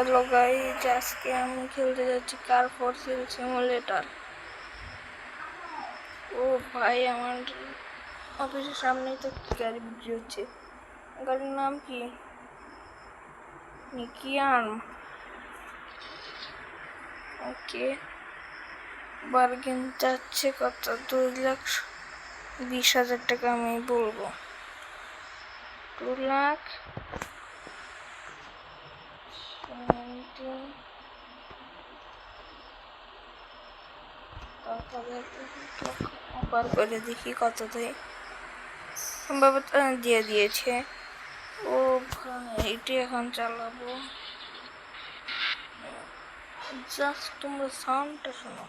Hello guys, আজকে আমি খেলতে যাচ্ছি কার ফর সেল সিমুলেটর। ও ভাই, আমার অফিসের সামনেই তো গাড়ি বিক্রি হচ্ছে। গাড়ির নাম কি? নিকিয়ান। ওকে, বার্গেন যাচ্ছে কত? 2,20,000 টাকা আমি বলবো। 2,17,000। তারপরে অফার করে দেখি কত দেয়। সম্ভবত দিয়ে দিয়েছে। ও ভাই, এটি এখন চালাবো। জাস্ট তোমরা সাউন্ডটা শোনো।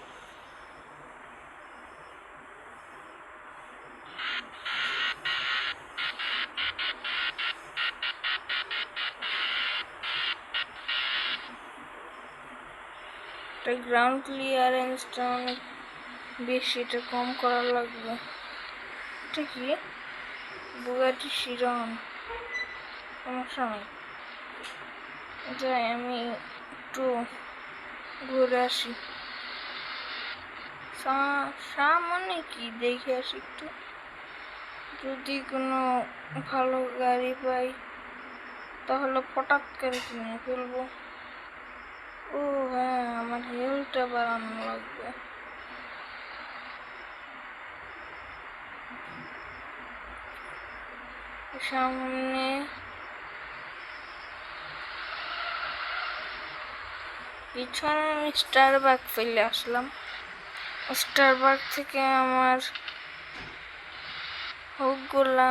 এটা গ্রাউন্ড ক্লিয়ারেন্সটা অনেক বেশি, এটা কম করা লাগবে। এটা কি? বুগাটি শিরন। সমস্যা নেই, এটা আমি একটু ঘুরে আসি। সামনে কি দেখে আসি একটু, যদি কোনো ভালো গাড়ি পাই তাহলে হঠাৎ করে কিনে ফেলবো। ও হ্যাঁ, আমার হেলথটা বাড়ানো লাগবে। সামনে পিছনে আমি স্টারবাক ফেলে আসলাম। স্টারবাক থেকে আমার হুকগুলা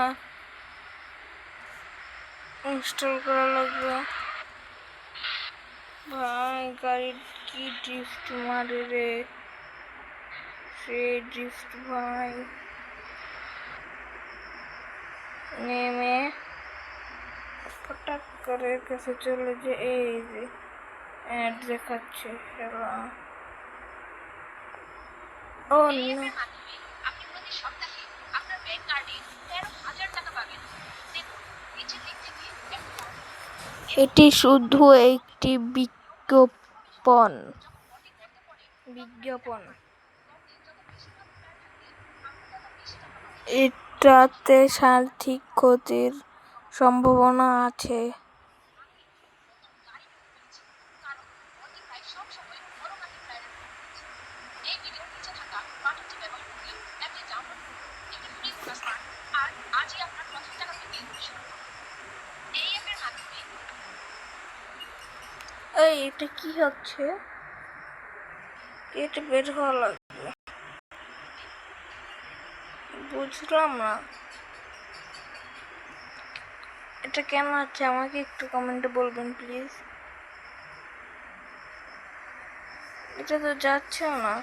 ইনস্টল করা লাগবে। ভাই, গাড়ি কি ড্রিফট মারে রে, সে ড্রিফট ভাই। নেমে হঠাৎ করে কাছে চলে যে, এই যে অ্যাড দেখাচ্ছে। ও নো, এটি শুধু একটি বিজ্ঞাপন। এটাতে আর্থিক ক্ষতির সম্ভাবনা আছে। এই, এটা কি হচ্ছে? এটা বের হওয়া লাগবে, বুঝলাম না এটা কেন হচ্ছে। আমাকে একটু কমেন্টে বলবেন প্লিজ। এটা তো যাচ্ছেও না।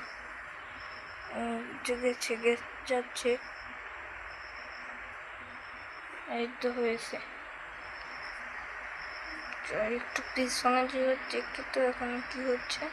যাচ্ছে, এই তো হয়েছে। একটু পিছনে যেয়ে দেখি তো এখন কি হচ্ছে।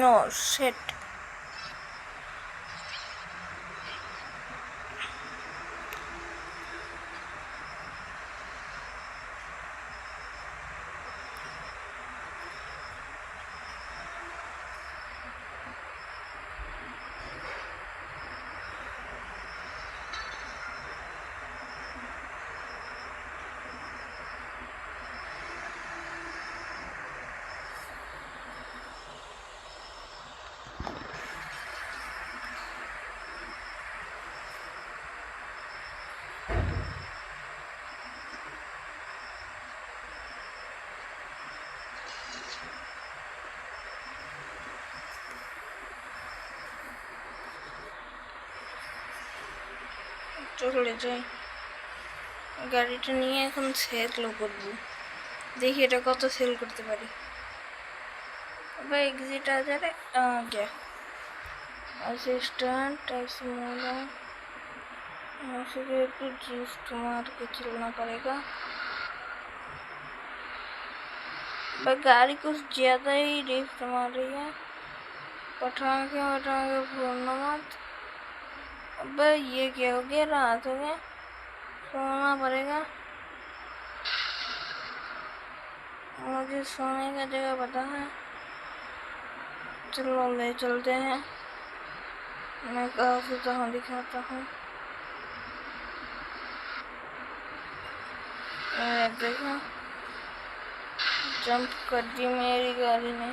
No shit. চলে যাই, গাড়িটা নিয়ে এখন সেল করবো, দেখি এটা কত সেল করতে পারি। এক্সিট आ जा रहे क्या असिस्टेंट टैक्सी मोड़ा तो ड्रिफ्ट मार के चलना पड़ेगा। भाई गाड़ी कुछ ज़्यादा ही ड्रिफ्ट मार रही है। पठा के भूलना मत। अब ये क्या हो गया, रात हो गया, सोना पड़ेगा। मुझे सोने का जगह पता है, चलो ले चलते हैं। मैं कहाँ से कहाँ दिखाता हूँ। देखा, जंप कर दी मेरी गाड़ी ने,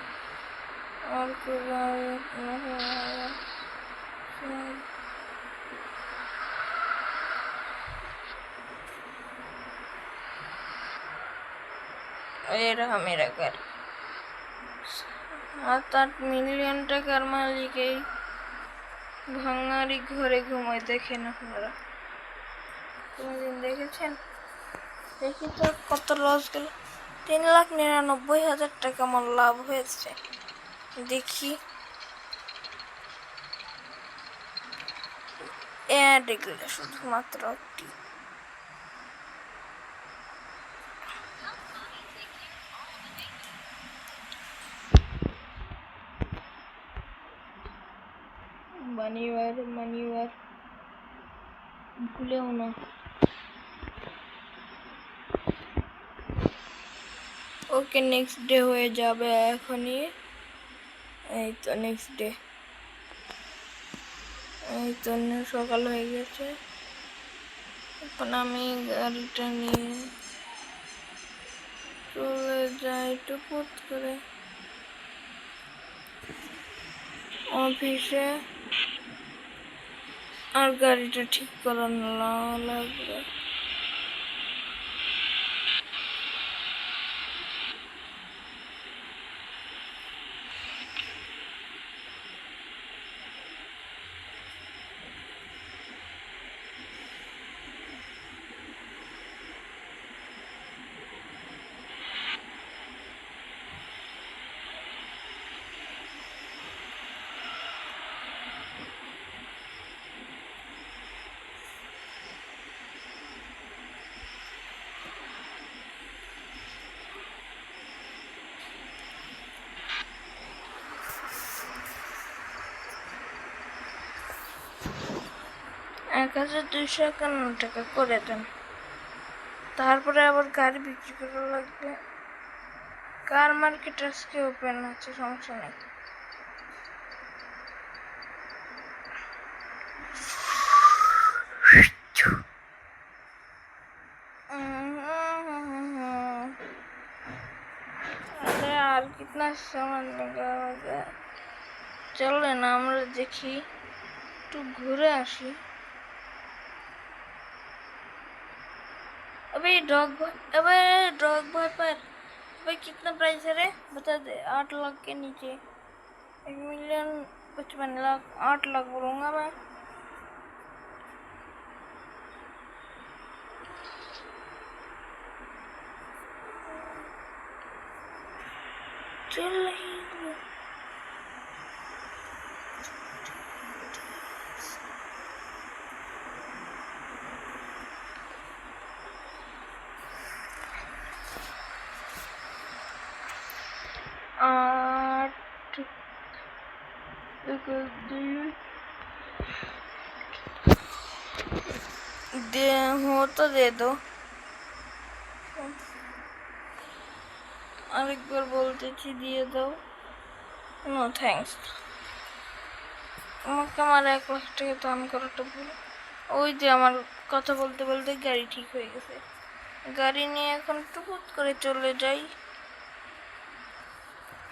और कोई गाड़ी नहीं आया। ये रहा मेरा घर। 7-8 মিলিয়ন টাকার মালিকেই ভাঙারি ঘরে ঘুমায়, দেখেন আপনারা কোনদিন দেখেছেন? দেখি তো কত লস গেল। 3,99,000 টাকা আমার লাভ হয়েছে। দেখি অ্যাড এগুলো শুধুমাত্র একটি। মানিওয়ার ভুলেও না। ওকে, নেক্সট ডে হয়ে যাবে এখনই। এই তো নেক্সট ডে, এই তো সকাল হয়ে গেছে। এখন আমি গাড়িটা নিয়ে চলে যাই টুকুট করে অফিসে। আর গাড়িটা ঠিক করানো লাগবে। $1,251 করে দেন, তারপরে আবার গাড়ি বিক্রি করা লাগবে। কার মার্কেট আজকে ওপেন আছে, সমস্যা নেই। अरे यार कितना समय लगा होगा। चलो ना আমরা দেখি, একটু ঘুরে আসি। अबे डॉग भाई पर भाई कितना प्राइस है रे, बता दे। 8 लाख के नीचे, 1,55,00,000, 8 लाख बोलूँगा मैं। चल रही है। हो तो दे दो। আরেকবার বলতেছি, দিয়ে দাও। No thanks. আমাকে আমার 1 লাখ টাকা দান করাটা ভুল। ওই যে আমার কথা বলতে বলতে গাড়ি ঠিক হয়ে গেছে। গাড়ি নিয়ে এখন টুকুট করে চলে যাই,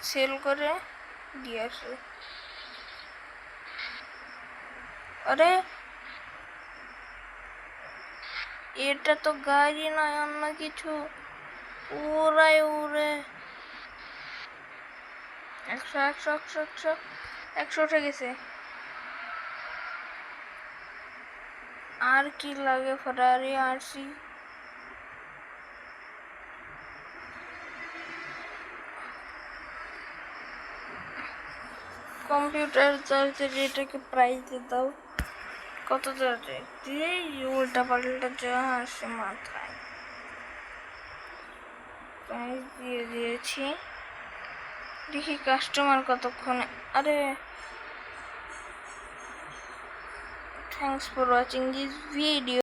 সেল করে দিয়ে আসে। আরে এটা তো গাড়ি নয়, অন্য কিছু। উড়ায় উড়ে 100 উঠে গেছে। আর কি লাগে? ফেরারি আরসি, কম্পিউটার চার্জার, এটাকে প্রাইস দিয়ে দাও। কত চার্জার দিয়ে উল্টা পাল্টা যা আসে মাথায়। প্রাইস দিয়ে দিয়েছি, দেখি কাস্টমার কতক্ষণে। আরে thanks for watching this video.